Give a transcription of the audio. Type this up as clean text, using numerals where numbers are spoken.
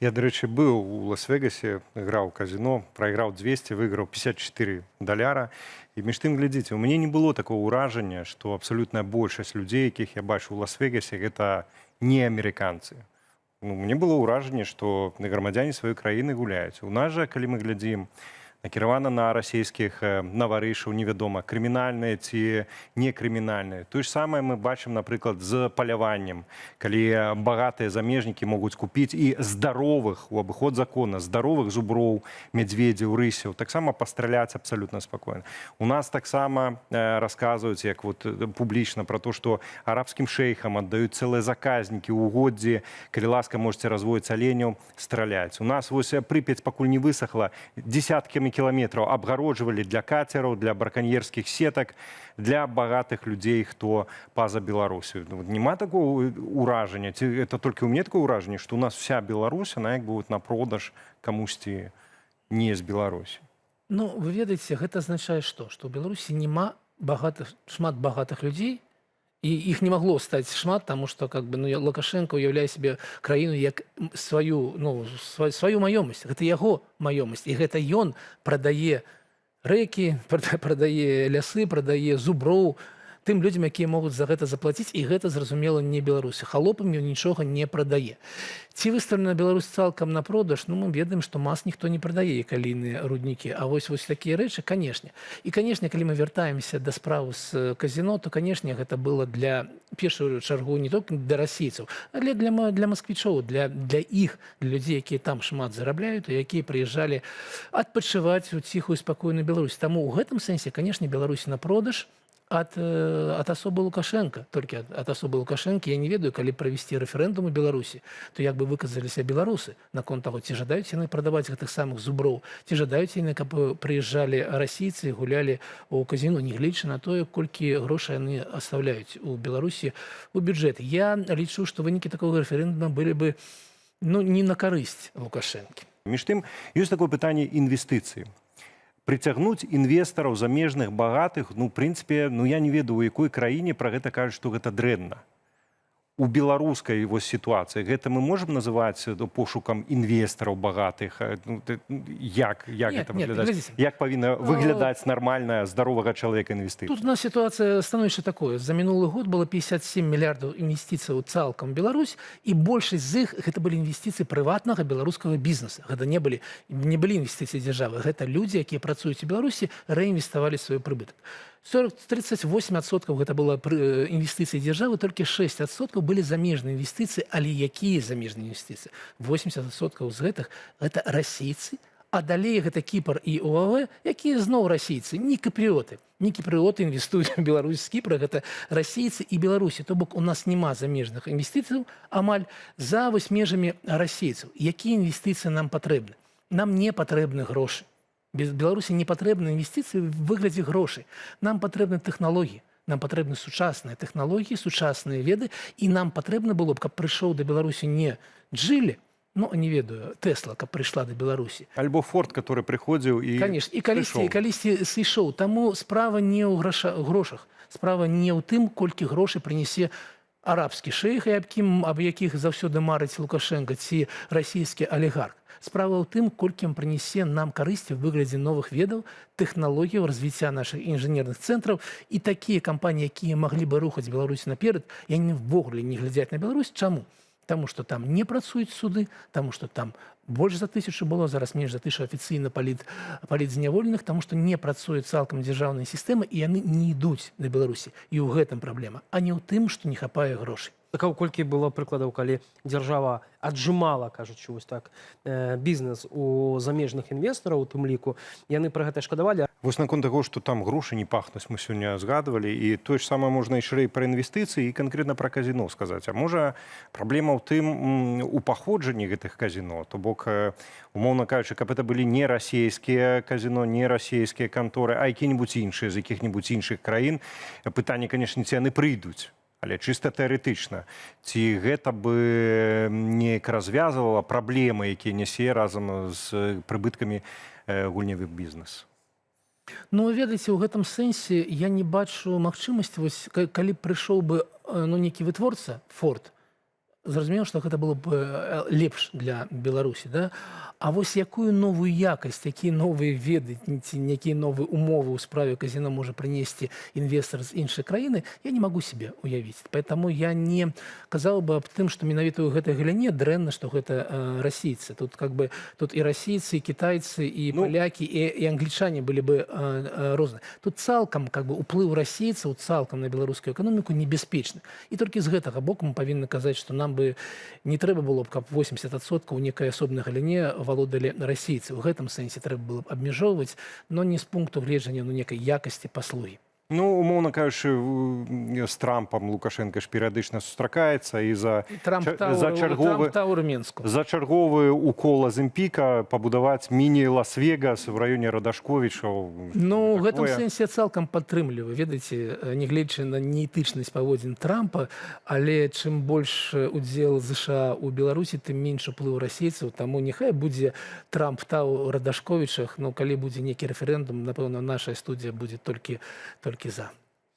Я, до речі, быў у Лас-Вегасе, іграў у казино, прайграў 200, выйграў 54 даляра. І між тым, глядзіце, у мяне не было такого ўражання, што абсалютная большасць людзей, якіх я бачу ў Лас-Вегасе, гэта не амерыканцы. Мне было ўражанне, што грамадзяне сваёй краіны гуляюць. У нас жа, калі мы глядзім, накіравана на расійскіх наварышаў, невядома, крымінальныя ці некрымінальныя. Тое ж самае мы бачым, напрыклад, з паляваннем, калі багатыя замежнікі могуць купіць і здаровых, у абыход закона, здаровых зуброў, мядзведзяў, рысяў, таксама пастраляць абсалютна спакойна. У нас таксама расказваюць, як публічна, пра то, што арабскім шэйхам аддаюць цэлыя заказнікі, угоддзі, калі ласка, можаце разводзіць аленяў, страляць. У нас Прыпяць пакуль не высохла, десяткамі кіламетраў абгароджвалі для кацераў, для браканьерскіх сетак, для багатых людзей, хто па-за Беларусю. Нема такого ўражання, ці это толькі ў мне такое ўражанне, што у нас вся Беларусь, она як бы на продаж камусьці не з Беларусі. Ну, вы ведаеце, гэта азначае што? Што ў Беларусі няма шмат багатых людзей, і іх не магло стаць шмат, таму што Лукашенко ўяўляе сябе краіну як сваю маёмасць. Гэта яго маёмасць. І гэта ён прадае рэкі, прадае лясы, прадае зуброў тым людзям, якія могуць за гэта заплаціць, і гэта, зразумела, не Беларусі. Халопам ён нічога не прадае. Ці выстаўлена Беларусь цалкам на продаж? Ну, мы ведаем, што мас ніхто не прадае калійныя руднікі. А вось такія рэчы, канешне. І, канешне, калі мы вяртаемся да справы з казино, то, канешне, гэта было для першую чаргу не толькі для расійцаў, але для масквічоў, для іх, для людзей, якія там шмат зарабляюць, і якія прыязджалі адпачываць у ціхую спакойную Беларусь. Таму ў гэтым сэнсе, канешне, Беларусь на продаж от асобы Лукашенко. Толькі ад асобы Лукашенко я не ведаю, калі правесці рэферэндум у Беларусі, то як бы выказаліся беларусы наконт таго, ці жадаюць яны прадаваць гэтых самых зуброў, ці жадаюць яны, каб прыязджалі расійцы і гулялі ў казіно, нягледзячы на тое, колькі грошай яны оставляюць у Беларусі у бюджэт. Я лічу, што вынікі такога рэферэндума былі бы не на карысць Лукашэнкі. Між тым, ёсць такое пытанне інвестыцыі. Прыцягнуць інвестараў замежных багатых, в прынцыпе, я не ведаю, у якой краіне пра гэта кажуць, што гэта дрэнна. У беларускай сітуацыі гэта мы можам называць пошукам інвестараў багатых? Як гэта выглядаць? Як павінна выглядаць нармальная, здаровага чалавека інвестыцыя? Тут у нас сітуацыя становішча такое. За мінулы год было 57 мільярдаў інвестыцыяў цалкам Беларусь, і большасць з іх гэта былі інвестыцыі прыватнага беларускага бізнеса. Гэта не былі інвестыцыі дзяржавы. Гэта людзі, якія працуюць у Беларусі, рэінвеставалі свой прыбытак. 38% гэта было інвестыцыі дзяржавы, толькі 6% былі замежныя інвестыцыі, але якія замежныя інвестыцыі? 80% з гэтых гэта расійцы, а далей гэта Кіпр і ОАВ, якія зноў расійцы, не кіпрыоты. Не кіпрыоты інвестуюць у Беларусь з Кіпра, гэта расійцы і Беларусі. То бок у нас няма замежных інвестыцыяў амаль за межамі расійцаў. Якія інвестыцыі нам патрэбны? Нам не патрэбны грошы. Без Беларусі не патрэбны інвестыцыі в выглядзе грошай. Нам патрэбны тэхналогіі. Нам патрэбны сучасныя тэхналогіі, сучасныя веды, і нам патрэбна было б, каб прыйшоў да Беларусі не Джылі, не ведаю, Тэсла, каб прыйшла да Беларусі. Альбо Форд, который прыходзіў і калісьці сышоў. Таму справа не ў грошах. Справа не ў тым, колькі грошай прынясе арабскі шэйх, аб якіх заўсёды марыць Лукашенко, ці расійскі алігарх. Справа ў тым, колькі прынясе нам карысці ў выглядзе новых ведаў, тэхналогіяў, развіцця нашых інжынерных цэнтраў, і такія кампаніі, якія маглі бы рухаць Беларусь наперад, яны ввогуле не глядзяць на Беларусь. Чаму? Таму што там не працуюць суды, таму што там больш за 1000 было, зараз менш за 1000 афіцыйна палітзняволеных, таму што не працуюць цалкам дзяржаўныя сістэмы, і яны не ідуць да Беларусі. І ў гэтым праблема, а не ў тым, што не хапае грошай. Колькі было прыкладаў, калі дзяржава аджымала, кажучы, бізнес у замежных інвестараў, у тым ліку, яны пра гэта шкадавалі. Наконт таго, што там грошы не пахнуць, мы сёння згадвалі, і тое ж самае можна і шырэй пра інвестыцыі і канкрэтна пра казино сказаць. А можа, праблема ў тым у паходжанні гэтых казино, то бок, умоўна кажучы, каб это былі не расійскія казино, не расійскія канторы, а якія-небудзь іншыя з якіх-небудзь іншых краін, пытанне, канешне, ці яны прыйдуць. Але чыста тэарэтычна, ці гэта бы неяк развязвала праблемы, якія нясе разам з прыбыткамі гульнявы бізнес? Ведаеце, у гэтым сэнсе я не бачу магчымасці, калі прыйшоў бы нейкі вытворца, Форд, зразумела, што гэта было б лепш для Беларусі, да? А вось якую новую якасць, якія новыя веды ці якія новыя умовы ў справе казино можа прынесці інвестор з іншай краіны, я не магу себе уявіць. Поэтому я не казаў бы аб тым, што менавіта ў гэтай галіне дрэнна, што гэта расійцы. Тут как бы тут і расійцы, і кітайцы, і палякі, і англічане былі бы розныя. Тут цалкам как бы уплыў расійцаў цалкам на беларускую эканоміку небяспечны. І толькі з гэтага боку мы павінны казаць, што нам бы не трэба было б, каб 80% у некай асобнай галіне валодалі расійцы. У гэтым сэнсе трэба было б абмяжоўваць, но не з пункту гледжання некай якасці паслугі. Ну, умоўна кажучы, з Трампам Лукашенко ж перыядычна сустракаецца і за чарговы укол Азімпіка пабудаваць міні-Лас-Вегас в раёне Радашковічаў. Ну, в гэтым сэнсе я цалкам падтрымліваю. Ведаеце, нягледзячы на неэтычнасць паводзін Трампа, але чым больш удзел США ў Беларусі, тым менш уплыў расейцаў. Таму няхай будзе Трамп тау Радашковічах, но калі будзе нейкі рэферэндум, напэўна, наша студія будзе толькі за.